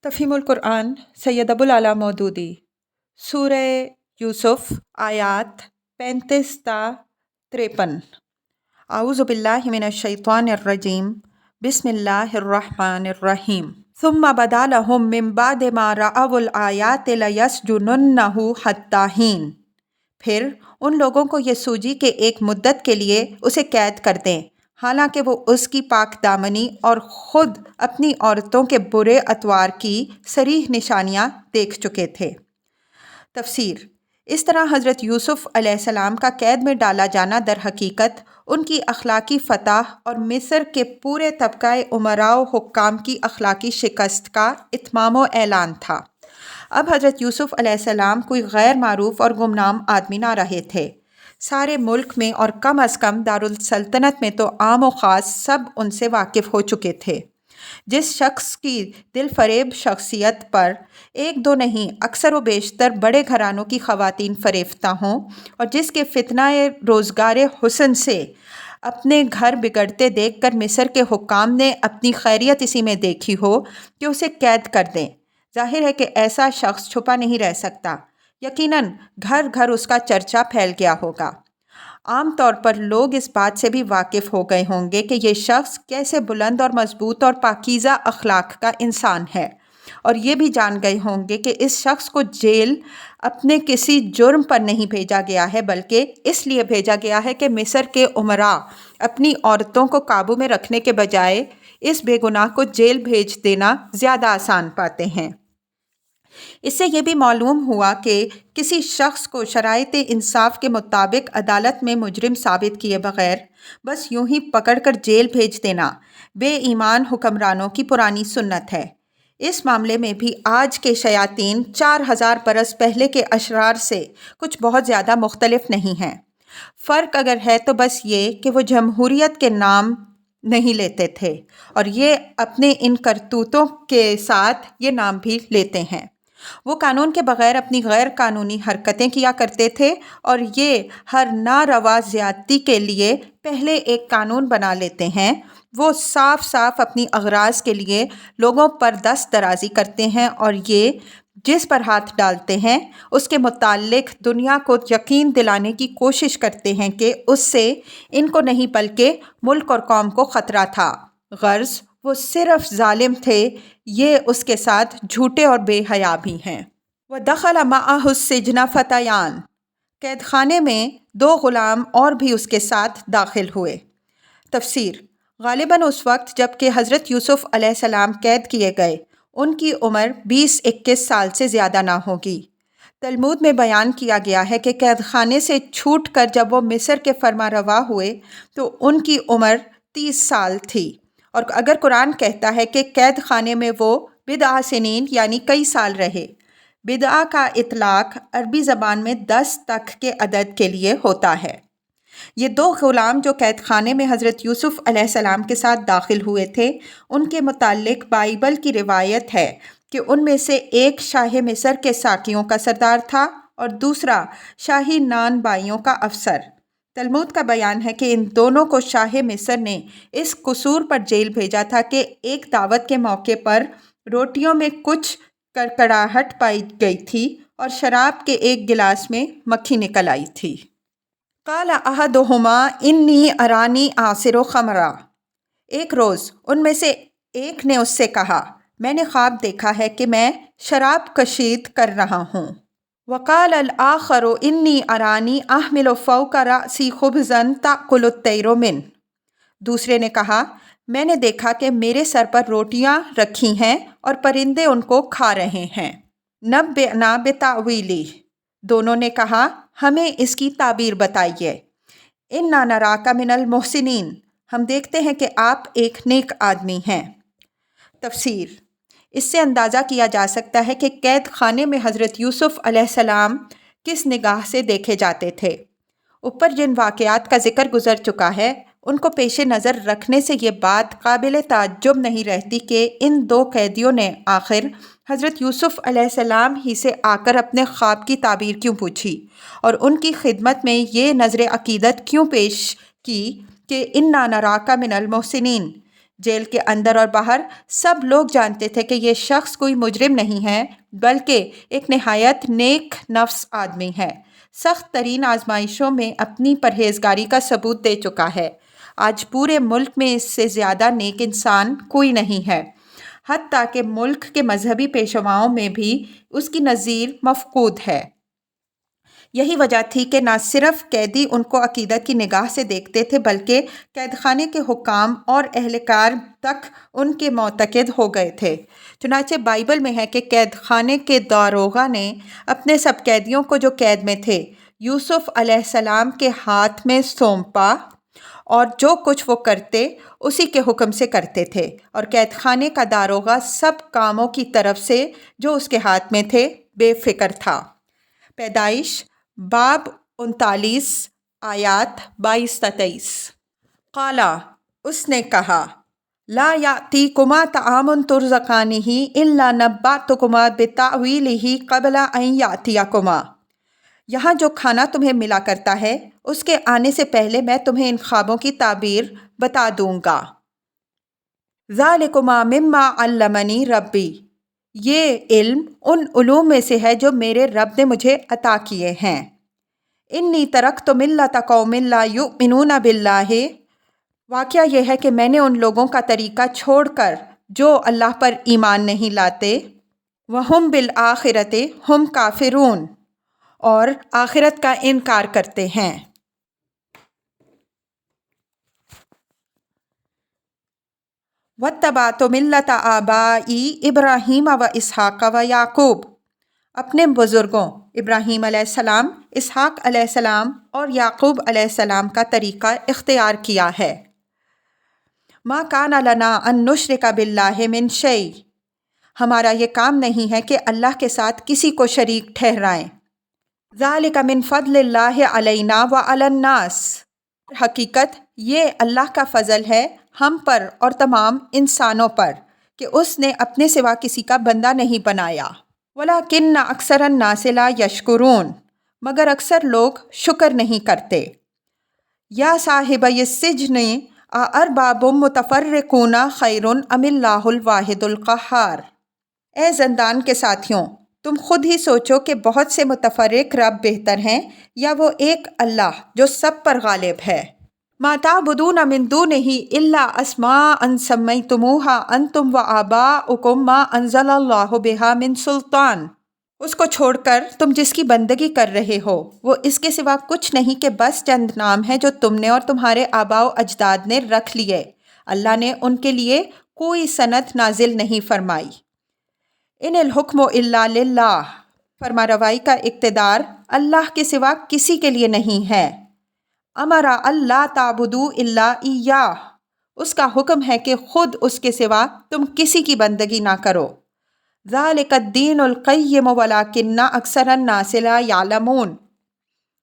تفہیم القرآن سید ابو العلا مودودی سورہ یوسف آیات 35 تا 53۔ اعوذ باللہ من الشیطان الرجیم، بسم اللہ الرحمن الرحیم۔ ثم بدا لہم من بعد ما رأوا الآیات لیسجننہ حتی حین۔ پھر ان لوگوں کو یہ سوجی کہ ایک مدت کے لیے اسے قید کر دیں، حالانکہ وہ اس کی پاک دامنی اور خود اپنی عورتوں کے برے اطوار کی صریح نشانیاں دیکھ چکے تھے۔ تفسیر: اس طرح حضرت یوسف علیہ السلام کا قید میں ڈالا جانا در حقیقت ان کی اخلاقی فتح اور مصر کے پورے طبقہ امراء و حکام کی اخلاقی شکست کا اتمام و اعلان تھا۔ اب حضرت یوسف علیہ السلام کوئی غیر معروف اور گمنام آدمی نہ رہے تھے۔ سارے ملک میں اور کم از کم دارالسلطنت میں تو عام و خاص سب ان سے واقف ہو چکے تھے۔ جس شخص کی دل فریب شخصیت پر ایک دو نہیں اکثر و بیشتر بڑے گھرانوں کی خواتین فریفتہ ہوں، اور جس کے فتنہ روزگار حسن سے اپنے گھر بگڑتے دیکھ کر مصر کے حکام نے اپنی خیریت اسی میں دیکھی ہو کہ اسے قید کر دیں، ظاہر ہے کہ ایسا شخص چھپا نہیں رہ سکتا۔ یقیناً گھر گھر اس کا چرچا پھیل گیا ہوگا۔ عام طور پر لوگ اس بات سے بھی واقف ہو گئے ہوں گے کہ یہ شخص کیسے بلند اور مضبوط اور پاکیزہ اخلاق کا انسان ہے، اور یہ بھی جان گئے ہوں گے کہ اس شخص کو جیل اپنے کسی جرم پر نہیں بھیجا گیا ہے، بلکہ اس لیے بھیجا گیا ہے کہ مصر کے امراء اپنی عورتوں کو قابو میں رکھنے کے بجائے اس بے گناہ کو جیل بھیج دینا زیادہ آسان پاتے ہیں۔ اس سے یہ بھی معلوم ہوا کہ کسی شخص کو شرائط انصاف کے مطابق عدالت میں مجرم ثابت کیے بغیر بس یوں ہی پکڑ کر جیل بھیج دینا بے ایمان حکمرانوں کی پرانی سنت ہے۔ اس معاملے میں بھی آج کے شیاطین 4000 برس پہلے کے اشرار سے کچھ بہت زیادہ مختلف نہیں ہیں۔ فرق اگر ہے تو بس یہ کہ وہ جمہوریت کے نام نہیں لیتے تھے، اور یہ اپنے ان کرتوتوں کے ساتھ یہ نام بھی لیتے ہیں۔ وہ قانون کے بغیر اپنی غیر قانونی حرکتیں کیا کرتے تھے، اور یہ ہر ناروا زیادتی کے لیے پہلے ایک قانون بنا لیتے ہیں۔ وہ صاف صاف اپنی اغراض کے لیے لوگوں پر دست درازی کرتے ہیں، اور یہ جس پر ہاتھ ڈالتے ہیں اس کے متعلق دنیا کو یقین دلانے کی کوشش کرتے ہیں کہ اس سے ان کو نہیں بلکہ ملک اور قوم کو خطرہ تھا۔ غرض وہ صرف ظالم تھے، یہ اس کے ساتھ جھوٹے اور بے حیا بھی ہیں۔ وَدَخَلَ مَعَهُ السِّجْنَ فَتَيَانِ۔ قید خانے میں 2 غلام اور بھی اس کے ساتھ داخل ہوئے۔ تفسیر: غالباً اس وقت جب کہ حضرت یوسف علیہ السلام قید کیے گئے ان کی عمر 20-21 سال سے زیادہ نہ ہوگی۔ تلمود میں بیان کیا گیا ہے کہ قید خانے سے چھوٹ کر جب وہ مصر کے فرما روا ہوئے تو ان کی عمر 30 سال تھی، اور اگر قرآن کہتا ہے کہ قید خانے میں وہ بضع سنین یعنی کئی سال رہے۔ بضع کا اطلاق عربی زبان میں 10 تک کے عدد کے لیے ہوتا ہے۔ یہ 2 غلام جو قید خانے میں حضرت یوسف علیہ السلام کے ساتھ داخل ہوئے تھے، ان کے متعلق بائبل کی روایت ہے کہ ان میں سے ایک شاہ مصر کے ساقیوں کا سردار تھا اور دوسرا شاہی نان بائیوں کا افسر۔ تلمود کا بیان ہے کہ ان دونوں کو شاہ مصر نے اس قصور پر جیل بھیجا تھا کہ ایک دعوت کے موقع پر روٹیوں میں کچھ کڑکڑاہٹ پائی گئی تھی اور شراب کے ایک گلاس میں مکھی نکل آئی تھی۔ قال احدہما انی ارانی اعصر خمرا۔ ایک روز ان میں سے ایک نے اس سے کہا، میں نے خواب دیکھا ہے کہ میں شراب کشید کر رہا ہوں۔ وقال الآخر انی ارانی احمل فوق رأسی خبزا تأکل الطیر منہ۔ دوسرے نے کہا، میں نے دیکھا کہ میرے سر پر روٹیاں رکھی ہیں اور پرندے ان کو کھا رہے ہیں۔ نبئنا بتأویلہ۔ دونوں نے کہا، ہمیں اس کی تعبیر بتائیے۔ انا نراک من المحسنین۔ ہم دیکھتے ہیں کہ آپ ایک نیک آدمی ہیں۔ تفسیر: اس سے اندازہ کیا جا سکتا ہے کہ قید خانے میں حضرت یوسف علیہ السلام کس نگاہ سے دیکھے جاتے تھے۔ اوپر جن واقعات کا ذکر گزر چکا ہے ان کو پیش نظر رکھنے سے یہ بات قابل تعجب نہیں رہتی کہ ان 2 قیدیوں نے آخر حضرت یوسف علیہ السلام ہی سے آ کر اپنے خواب کی تعبیر کیوں پوچھی، اور ان کی خدمت میں یہ نظر عقیدت کیوں پیش کی کہ انا نراک من المحسنین، جیل کے اندر اور باہر سب لوگ جانتے تھے کہ یہ شخص کوئی مجرم نہیں ہے بلکہ ایک نہایت نیک نفس آدمی ہے، سخت ترین آزمائشوں میں اپنی پرہیزگاری کا ثبوت دے چکا ہے۔ آج پورے ملک میں اس سے زیادہ نیک انسان کوئی نہیں ہے، حتیٰ کہ ملک کے مذہبی پیشواؤں میں بھی اس کی نظیر مفقود ہے۔ یہی وجہ تھی کہ نہ صرف قیدی ان کو عقیدت کی نگاہ سے دیکھتے تھے بلکہ قید خانے کے حکام اور اہلکار تک ان کے معتقد ہو گئے تھے۔ چنانچہ بائبل میں ہے کہ قید خانے کے داروغہ نے اپنے سب قیدیوں کو جو قید میں تھے یوسف علیہ السلام کے ہاتھ میں سونپا اور جو کچھ وہ کرتے اسی کے حکم سے کرتے تھے، اور قید خانے کا داروغہ سب کاموں کی طرف سے جو اس کے ہاتھ میں تھے بے فکر تھا۔ پیدائش باب 39 آیات 22-23۔ قالا، اس نے کہا، لا یأتیکما طعام ترزقانہ الا نبأتکما بتأویلہ قبل ان یأتیکما۔ یہاں جو کھانا تمہیں ملا کرتا ہے اس کے آنے سے پہلے میں تمہیں ان خوابوں کی تعبیر بتا دوں گا۔ ذالکما مما علمنی ربی، یہ علم ان علوم میں سے ہے جو میرے رب نے مجھے عطا کیے ہیں۔ انی ترکت ملۃ قوم لا یؤمنون باللہ، واقعہ یہ ہے کہ میں نے ان لوگوں کا طریقہ چھوڑ کر جو اللہ پر ایمان نہیں لاتے، وہم بالآخرۃ ہم کافرون، اور آخرت کا انکار کرتے ہیں۔ واتبعت ملۃ آبائی ابراہیم و اسحاق و یعقوب، اپنے بزرگوں ابراہیم علیہ السلام، اسحاق علیہ السلام اور یعقوب علیہ السلام کا طریقہ اختیار کیا ہے۔ ما کان لنا ان نشرک باللہ من شیء، ہمارا یہ کام نہیں ہے کہ اللہ کے ساتھ کسی کو شریک ٹھہرائیں۔ ذالک من فضل اللہ علینا وعلی الناس، حقیقت یہ اللہ کا فضل ہے ہم پر اور تمام انسانوں پر کہ اس نے اپنے سوا کسی کا بندہ نہیں بنایا۔ ولیکن اکثر الناس لا یشکرون، مگر اکثر لوگ شکر نہیں کرتے۔ یا صاحبی السجن اارباب متفرقون خیر ام اللہ الواحد القہار، اے زندان کے ساتھیوں، تم خود ہی سوچو کہ بہت سے متفرق رب بہتر ہیں یا وہ ایک اللہ جو سب پر غالب ہے۔ ما تعبدون من دونہ الا اسماء سمیتموها انتم وآباؤکم ما انزل اللہ بہا من سلطان، اس کو چھوڑ کر تم جس کی بندگی کر رہے ہو وہ اس کے سوا کچھ نہیں کہ بس چند نام ہیں جو تم نے اور تمہارے آباء و اجداد نے رکھ لیے، اللہ نے ان کے لیے کوئی سند نازل نہیں فرمائی۔ ان الحکم الا للہ، فرما روائی کا اقتدار اللہ کے سوا کسی کے لیے نہیں ہے۔ امرا اللہ تعبدوا الا ایاہ، اس کا حکم ہے کہ خود اس کے سوا تم کسی کی بندگی نہ کرو۔ ذالک الدین القیم ولکن اکثر الناس لا یعلمون،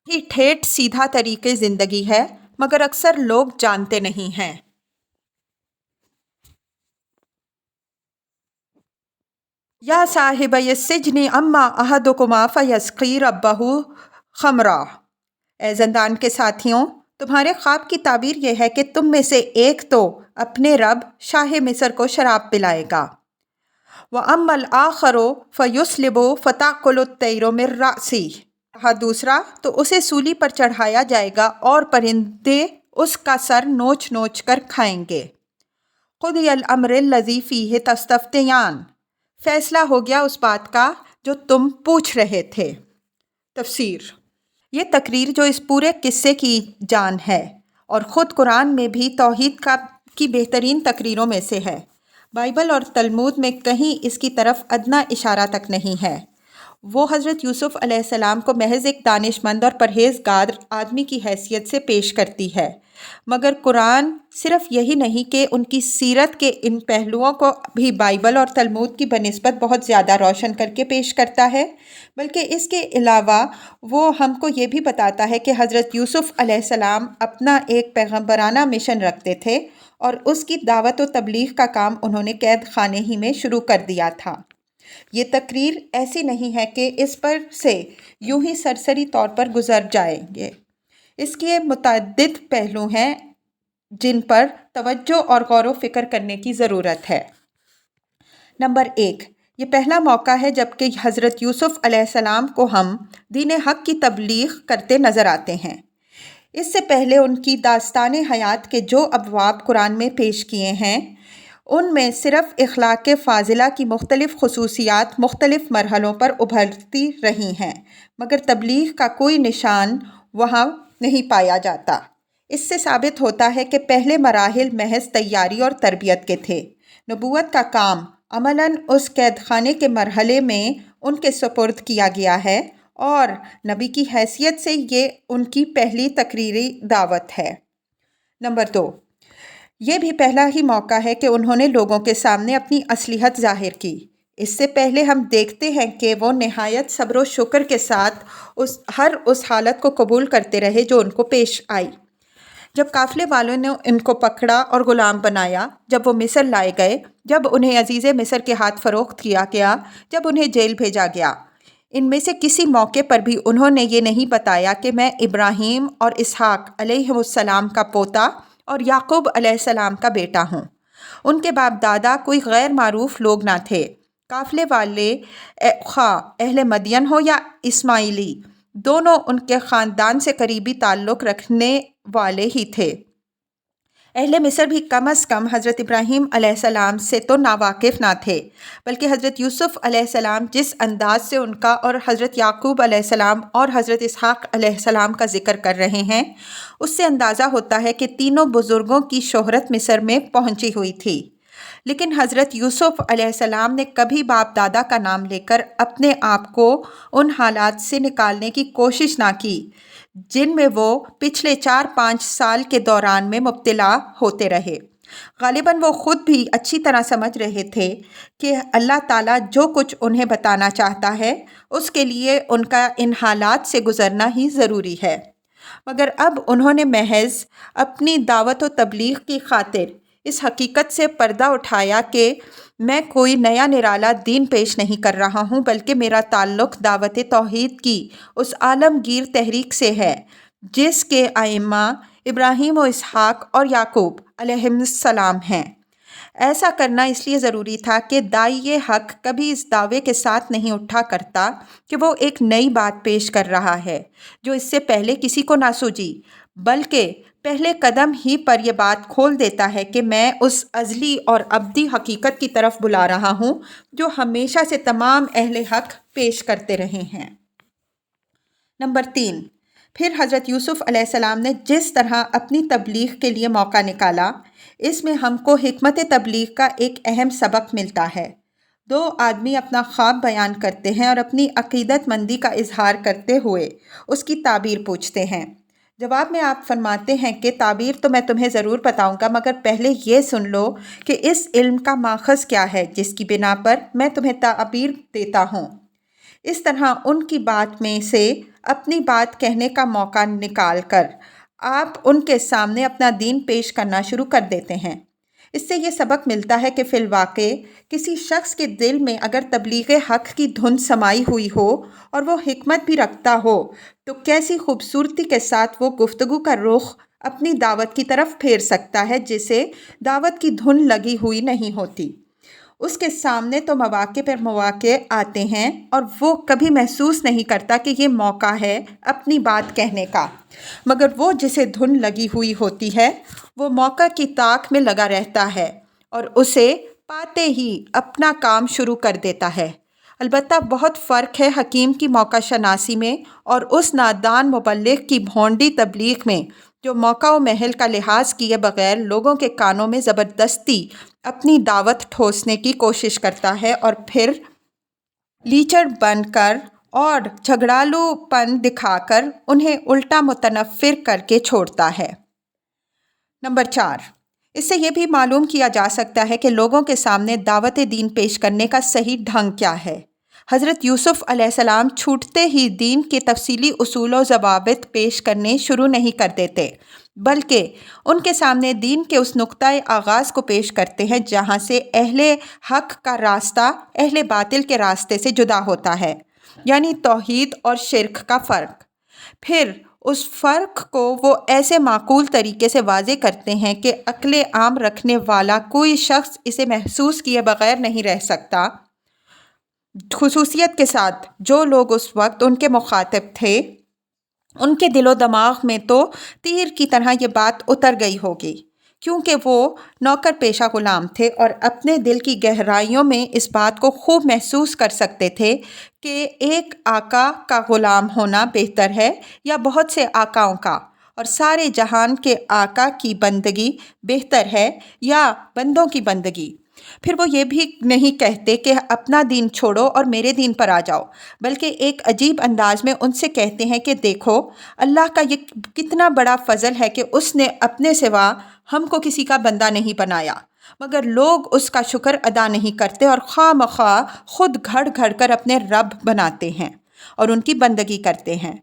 یہ ٹھیٹ سیدھا طریقے زندگی ہے مگر اکثر لوگ جانتے نہیں ہیں۔ یا صاحبی السجن اما احدکما فیسقی ربہ خمرا، اے زندان کے ساتھیوں، تمہارے خواب کی تعبیر یہ ہے کہ تم میں سے ایک تو اپنے رب شاہ مصر کو شراب پلائے گا، وَأَمَّا الْآخَرُ فَيُصْلَبُ فَتَأْكُلُ الطَّيْرُ مِن رَأْسِهِ، دوسرا تو اسے سولی پر چڑھایا جائے گا اور پرندے اس کا سر نوچ نوچ کر کھائیں گے۔ قُضِیَ الْأَمْرُ الَّذِی فِیہ تَسْتَفْتِیَانِ، فیصلہ ہو گیا اس بات کا جو تم پوچھ رہے تھے۔ تفسیر، یہ تقریر جو اس پورے قصے کی جان ہے اور خود قرآن میں بھی توحید کی بہترین تقریروں میں سے ہے، بائبل اور تلمود میں کہیں اس کی طرف ادنیٰ اشارہ تک نہیں ہے۔ وہ حضرت یوسف علیہ السلام کو محض ایک دانش مند اور پرہیزگار آدمی کی حیثیت سے پیش کرتی ہے، مگر قرآن صرف یہی نہیں کہ ان کی سیرت کے ان پہلوؤں کو بھی بائبل اور تلمود کی بنسبت بہت زیادہ روشن کر کے پیش کرتا ہے، بلکہ اس کے علاوہ وہ ہم کو یہ بھی بتاتا ہے کہ حضرت یوسف علیہ السلام اپنا ایک پیغمبرانہ مشن رکھتے تھے اور اس کی دعوت و تبلیغ کا کام انہوں نے قید خانے ہی میں شروع کر دیا تھا۔ یہ تقریر ایسی نہیں ہے کہ اس پر سے یوں ہی سرسری طور پر گزر جائیں گے، اس کے متعدد پہلو ہیں جن پر توجہ اور غور و فکر کرنے کی ضرورت ہے۔ نمبر 1، یہ پہلا موقع ہے جب کہ حضرت یوسف علیہ السلام کو ہم دین حق کی تبلیغ کرتے نظر آتے ہیں۔ اس سے پہلے ان کی داستان حیات کے جو ابواب قرآن میں پیش کیے ہیں ان میں صرف اخلاق فاضلہ کی مختلف خصوصیات مختلف مرحلوں پر ابھرتی رہی ہیں، مگر تبلیغ کا کوئی نشان وہاں نہیں پایا جاتا۔ اس سے ثابت ہوتا ہے کہ پہلے مراحل محض تیاری اور تربیت کے تھے۔ نبوت کا کام عملاً اس قید خانے کے مرحلے میں ان کے سپرد کیا گیا ہے اور نبی کی حیثیت سے یہ ان کی پہلی تقریری دعوت ہے۔ نمبر 2، یہ بھی پہلا ہی موقع ہے کہ انہوں نے لوگوں کے سامنے اپنی اصلیت ظاہر کی۔ اس سے پہلے ہم دیکھتے ہیں کہ وہ نہایت صبر و شکر کے ساتھ ہر اس حالت کو قبول کرتے رہے جو ان کو پیش آئی۔ جب قافلے والوں نے ان کو پکڑا اور غلام بنایا، جب وہ مصر لائے گئے، جب انہیں عزیز مصر کے ہاتھ فروخت کیا گیا، جب انہیں جیل بھیجا گیا، ان میں سے کسی موقع پر بھی انہوں نے یہ نہیں بتایا کہ میں ابراہیم اور اسحاق علیہ السلام کا پوتا اور یعقوب علیہ السلام کا بیٹا ہوں۔ ان کے باپ دادا کوئی غیر معروف لوگ نہ تھے۔ قافلے والے خواہ اہل مدین ہو یا اسماعیلی، دونوں ان کے خاندان سے قریبی تعلق رکھنے والے ہی تھے۔ اہل مصر بھی کم از کم حضرت ابراہیم علیہ السلام سے تو ناواقف نہ تھے، بلکہ حضرت یوسف علیہ السلام جس انداز سے ان کا اور حضرت یعقوب علیہ السلام اور حضرت اسحاق علیہ السلام کا ذکر کر رہے ہیں، اس سے اندازہ ہوتا ہے کہ تینوں بزرگوں کی شہرت مصر میں پہنچی ہوئی تھی۔ لیکن حضرت یوسف علیہ السلام نے کبھی باپ دادا کا نام لے کر اپنے آپ کو ان حالات سے نکالنے کی کوشش نہ کی جن میں وہ پچھلے 4-5 سال کے دوران میں مبتلا ہوتے رہے۔ غالباً وہ خود بھی اچھی طرح سمجھ رہے تھے کہ اللہ تعالیٰ جو کچھ انہیں بتانا چاہتا ہے اس کے لیے ان کا ان حالات سے گزرنا ہی ضروری ہے، مگر اب انہوں نے محض اپنی دعوت و تبلیغ کی خاطر اس حقیقت سے پردہ اٹھایا کہ میں کوئی نیا نرالا دین پیش نہیں کر رہا ہوں، بلکہ میرا تعلق دعوت توحید کی اس عالمگیر تحریک سے ہے جس کے ائمہ ابراہیم و اسحاق اور یعقوب علیہ السلام ہیں۔ ایسا کرنا اس لیے ضروری تھا کہ داعی حق کبھی اس دعوے کے ساتھ نہیں اٹھا کرتا کہ وہ ایک نئی بات پیش کر رہا ہے جو اس سے پہلے کسی کو نہ سوجی، بلکہ پہلے قدم ہی پر یہ بات کھول دیتا ہے کہ میں اس ازلی اور ابدی حقیقت کی طرف بلا رہا ہوں جو ہمیشہ سے تمام اہل حق پیش کرتے رہے ہیں۔ نمبر 3، پھر حضرت یوسف علیہ السلام نے جس طرح اپنی تبلیغ کے لیے موقع نکالا، اس میں ہم کو حکمت تبلیغ کا ایک اہم سبق ملتا ہے۔ 2 آدمی اپنا خواب بیان کرتے ہیں اور اپنی عقیدت مندی کا اظہار کرتے ہوئے اس کی تعبیر پوچھتے ہیں۔ جواب میں آپ فرماتے ہیں کہ تعبیر تو میں تمہیں ضرور بتاؤں گا، مگر پہلے یہ سن لو کہ اس علم کا ماخذ کیا ہے جس کی بنا پر میں تمہیں تعبیر دیتا ہوں۔ اس طرح ان کی بات میں سے اپنی بات کہنے کا موقع نکال کر آپ ان کے سامنے اپنا دین پیش کرنا شروع کر دیتے ہیں۔ اس سے یہ سبق ملتا ہے کہ فی الواقع کسی شخص کے دل میں اگر تبلیغ حق کی دھن سمائی ہوئی ہو اور وہ حکمت بھی رکھتا ہو تو کیسی خوبصورتی کے ساتھ وہ گفتگو کا رخ اپنی دعوت کی طرف پھیر سکتا ہے جسے دعوت کی دھن لگی ہوئی نہیں ہوتی۔ اس کے سامنے تو مواقع پر مواقع آتے ہیں اور وہ کبھی محسوس نہیں کرتا کہ یہ موقع ہے اپنی بات کہنے کا، مگر وہ جسے دھن لگی ہوئی ہوتی ہے وہ موقع کی طاق میں لگا رہتا ہے اور اسے پاتے ہی اپنا کام شروع کر دیتا ہے۔ البتہ بہت فرق ہے حکیم کی موقع شناسی میں اور اس نادان مبلغ کی بھونڈی تبلیغ میں جو موقع و محل کا لحاظ کیے بغیر لوگوں کے کانوں میں زبردستی اپنی دعوت ٹھوسنے کی کوشش کرتا ہے اور پھر لیچڑ بن کر اور جھگڑالو پن دکھا کر انہیں الٹا متنفر کر کے چھوڑتا ہے۔ نمبر 4، اس سے یہ بھی معلوم کیا جا سکتا ہے کہ لوگوں کے سامنے دعوت دین پیش کرنے کا صحیح ڈھنگ کیا ہے۔ حضرت یوسف علیہ السلام چھوٹتے ہی دین کے تفصیلی اصول و ضوابط پیش کرنے شروع نہیں کر دیتے، بلکہ ان کے سامنے دین کے اس نقطۂ آغاز کو پیش کرتے ہیں جہاں سے اہل حق کا راستہ اہل باطل کے راستے سے جدا ہوتا ہے، یعنی توحید اور شرک کا فرق۔ پھر اس فرق کو وہ ایسے معقول طریقے سے واضح کرتے ہیں کہ عقل عام رکھنے والا کوئی شخص اسے محسوس کیے بغیر نہیں رہ سکتا۔ خصوصیت کے ساتھ جو لوگ اس وقت ان کے مخاطب تھے، ان کے دل و دماغ میں تو تیر کی طرح یہ بات اتر گئی ہوگی، کیونکہ وہ نوکر پیشہ غلام تھے اور اپنے دل کی گہرائیوں میں اس بات کو خوب محسوس کر سکتے تھے کہ ایک آقا کا غلام ہونا بہتر ہے یا بہت سے آقاؤں کا، اور سارے جہان کے آقا کی بندگی بہتر ہے یا بندوں کی بندگی۔ پھر وہ یہ بھی نہیں کہتے کہ اپنا دین چھوڑو اور میرے دین پر آ جاؤ، بلکہ ایک عجیب انداز میں ان سے کہتے ہیں کہ دیکھو اللہ کا یہ کتنا بڑا فضل ہے کہ اس نے اپنے سوا ہم کو کسی کا بندہ نہیں بنایا، مگر لوگ اس کا شکر ادا نہیں کرتے اور خواہ مخواہ خود گھڑ گھڑ کر اپنے رب بناتے ہیں اور ان کی بندگی کرتے ہیں۔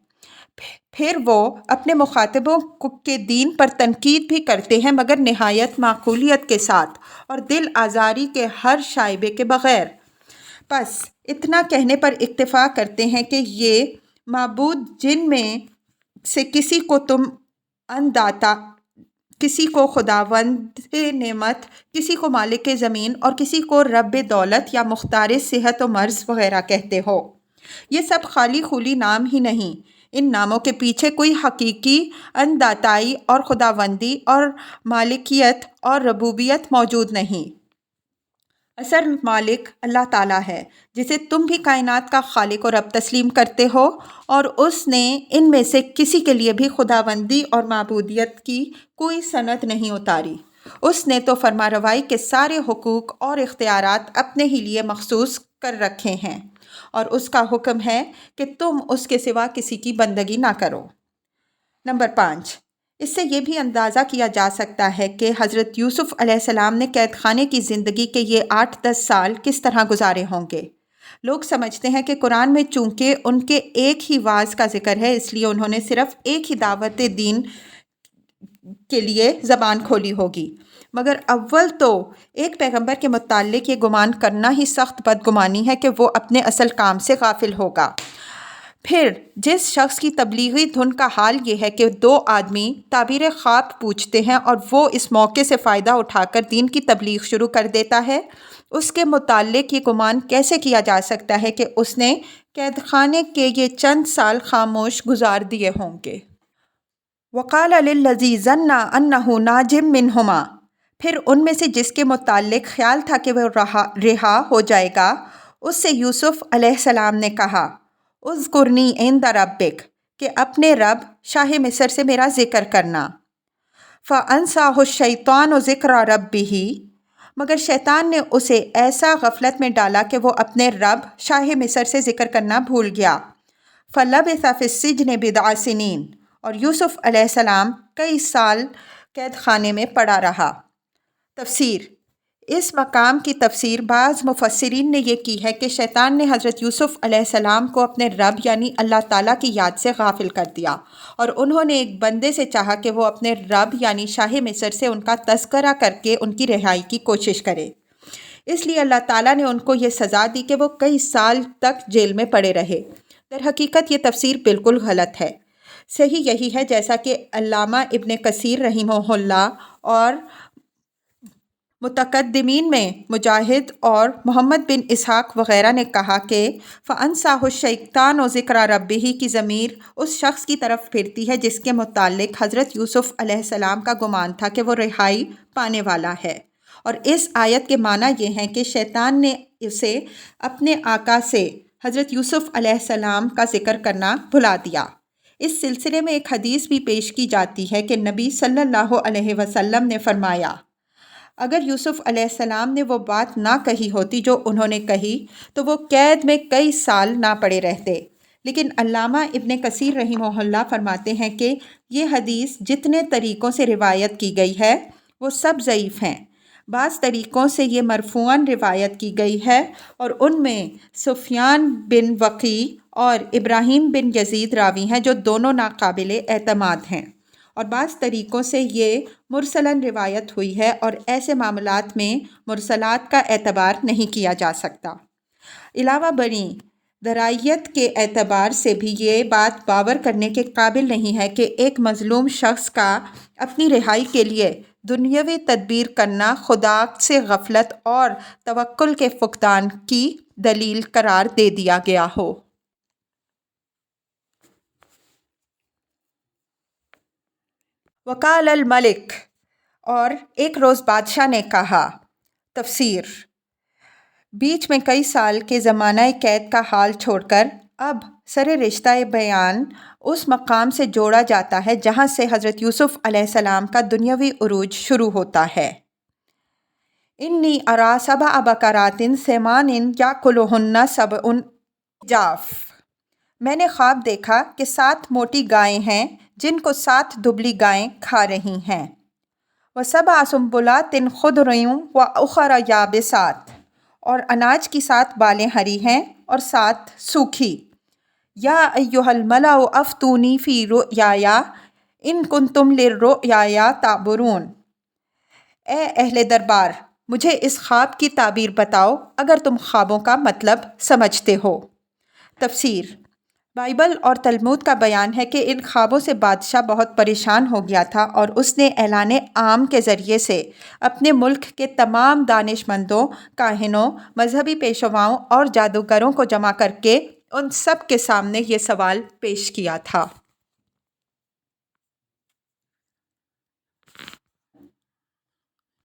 پھر وہ اپنے مخاطبوں کے دین پر تنقید بھی کرتے ہیں، مگر نہایت معقولیت کے ساتھ اور دل آزاری کے ہر شائبے کے بغیر۔ بس اتنا کہنے پر اکتفا کرتے ہیں کہ یہ معبود جن میں سے کسی کو تم انداتا، کسی کو خداوند نعمت، کسی کو مالک زمین اور کسی کو رب دولت یا مختار صحت و مرض وغیرہ کہتے ہو، یہ سب خالی خولی نام ہی نہیں، ان ناموں کے پیچھے کوئی حقیقی انداتائی اور خداوندی اور مالکیت اور ربوبیت موجود نہیں۔ اصل مالک اللہ تعالیٰ ہے، جسے تم بھی کائنات کا خالق و رب تسلیم کرتے ہو، اور اس نے ان میں سے کسی کے لیے بھی خداوندی اور معبودیت کی کوئی سند نہیں اتاری۔ اس نے تو فرما روائی کے سارے حقوق اور اختیارات اپنے ہی لیے مخصوص کر رکھے ہیں، اور اس کا حکم ہے کہ تم اس کے سوا کسی کی بندگی نہ کرو۔ نمبر 5، اس سے یہ بھی اندازہ کیا جا سکتا ہے کہ حضرت یوسف علیہ السلام نے قید خانے کی زندگی کے یہ 8-10 سال کس طرح گزارے ہوں گے۔ لوگ سمجھتے ہیں کہ قرآن میں چونکہ ان کے ایک ہی واعظ کا ذکر ہے، اس لیے انہوں نے صرف ایک ہی دعوت دین کے لیے زبان کھولی ہوگی، مگر اول تو ایک پیغمبر کے متعلق یہ گمان کرنا ہی سخت بدگمانی ہے کہ وہ اپنے اصل کام سے غافل ہوگا۔ پھر جس شخص کی تبلیغی دھن کا حال یہ ہے کہ 2 آدمی تعبیر خواب پوچھتے ہیں اور وہ اس موقع سے فائدہ اٹھا کر دین کی تبلیغ شروع کر دیتا ہے، اس کے متعلق یہ گمان کیسے کیا جا سکتا ہے کہ اس نے قید خانے کے یہ چند سال خاموش گزار دیے ہوں گے۔ وَقَالَ لِلَّذِي ظَنَّ أَنَّهُ نَاجٍ مِّنْهُمَا، پھر ان میں سے جس کے متعلق خیال تھا کہ وہ رہا ہو جائے گا، اس سے یوسف علیہ السلام نے کہا اذکرنی عند ربک، کہ اپنے رب شاہ مصر سے میرا ذکر کرنا۔ فَأَنْسَاهُ الشَّيْطَانُ ذِكْرَ رَبِّهِ، مگر شیطان نے اسے ایسا غفلت میں ڈالا کہ وہ اپنے رب شاہ مصر سے ذکر کرنا بھول گیا۔ فَلَبِثَ فِي السِّجْنِ بِضْعَ سِنِينَ، اور یوسف علیہ السلام کئی سال قید خانے میں پڑا رہا۔ تفسیر، اس مقام کی تفسیر بعض مفسرین نے یہ کی ہے کہ شیطان نے حضرت یوسف علیہ السلام کو اپنے رب یعنی اللہ تعالیٰ کی یاد سے غافل کر دیا، اور انہوں نے ایک بندے سے چاہا کہ وہ اپنے رب یعنی شاہ مصر سے ان کا تذکرہ کر کے ان کی رہائی کی کوشش کرے۔ اس لیے اللہ تعالیٰ نے ان کو یہ سزا دی کہ وہ کئی سال تک جیل میں پڑے رہے۔ در حقیقت یہ تفسیر بالکل غلط ہے۔ صحیح یہی ہے جیسا کہ علامہ ابن کثیر رحمہ اللہ اور متقدمین میں مجاہد اور محمد بن اسحاق وغیرہ نے کہا کہ فَأَنْسَاهُ الشَّيْطَانُ ذِكْرَ رَبِّهِ کی ضمیر اس شخص کی طرف پھرتی ہے جس کے متعلق حضرت یوسف علیہ السلام کا گمان تھا کہ وہ رہائی پانے والا ہے، اور اس آیت کے معنی یہ ہیں کہ شیطان نے اسے اپنے آقا سے حضرت یوسف علیہ السلام کا ذکر کرنا بھلا دیا۔ اس سلسلے میں ایک حدیث بھی پیش کی جاتی ہے کہ نبی صلی اللہ علیہ وسلم نے فرمایا، اگر یوسف علیہ السلام نے وہ بات نہ کہی ہوتی جو انہوں نے کہی تو وہ قید میں کئی سال نہ پڑے رہتے۔ لیکن علامہ ابن کثیر رحمہ اللہ فرماتے ہیں کہ یہ حدیث جتنے طریقوں سے روایت کی گئی ہے وہ سب ضعیف ہیں۔ بعض طریقوں سے یہ مرفوعاً روایت کی گئی ہے، اور ان میں سفیان بن وقیع اور ابراہیم بن یزید راوی ہیں جو دونوں ناقابل اعتماد ہیں، اور بعض طریقوں سے یہ مرسلاً روایت ہوئی ہے، اور ایسے معاملات میں مرسلات کا اعتبار نہیں کیا جا سکتا۔ علاوہ بری درائیت کے اعتبار سے بھی یہ بات باور کرنے کے قابل نہیں ہے کہ ایک مظلوم شخص کا اپنی رہائی کے لیے دنیاوی تدبیر کرنا خدا سے غفلت اور توکل کے فقدان کی دلیل قرار دے دیا گیا ہو۔ وقال الملک، اور ایک روز بادشاہ نے کہا۔ تفسیر: بیچ میں کئی سال کے زمانہ قید کا حال چھوڑ کر اب سر رشتہ بیان اس مقام سے جوڑا جاتا ہے جہاں سے حضرت یوسف علیہ السلام کا دنیاوی عروج شروع ہوتا ہے۔ انی ارا سبع بقرات سمان یاکلہن سبع عجاف۔ میں نے خواب دیکھا کہ 7 موٹی گائیں ہیں جن کو 7 دبلی گائیں کھا رہی ہیں۔ وسبع سنبلات خضر واخر یابسات، اور اناج کی 7 بالیں ہری ہیں اور 7 سوکھی۔ یا ایھا الملأ افتونی فی رؤیایا ان کنتم للرؤیا تعبرون۔ اے اہل دربار، مجھے اس خواب کی تعبیر بتاؤ اگر تم خوابوں کا مطلب سمجھتے ہو۔ تفسیر: بائبل اور تلمود کا بیان ہے کہ ان خوابوں سے بادشاہ بہت پریشان ہو گیا تھا اور اس نے اعلان عام کے ذریعے سے اپنے ملک کے تمام دانش مندوں، کاہنوں، مذہبی پیشواؤں اور جادوگروں کو جمع کر کے ان سب کے سامنے یہ سوال پیش کیا تھا۔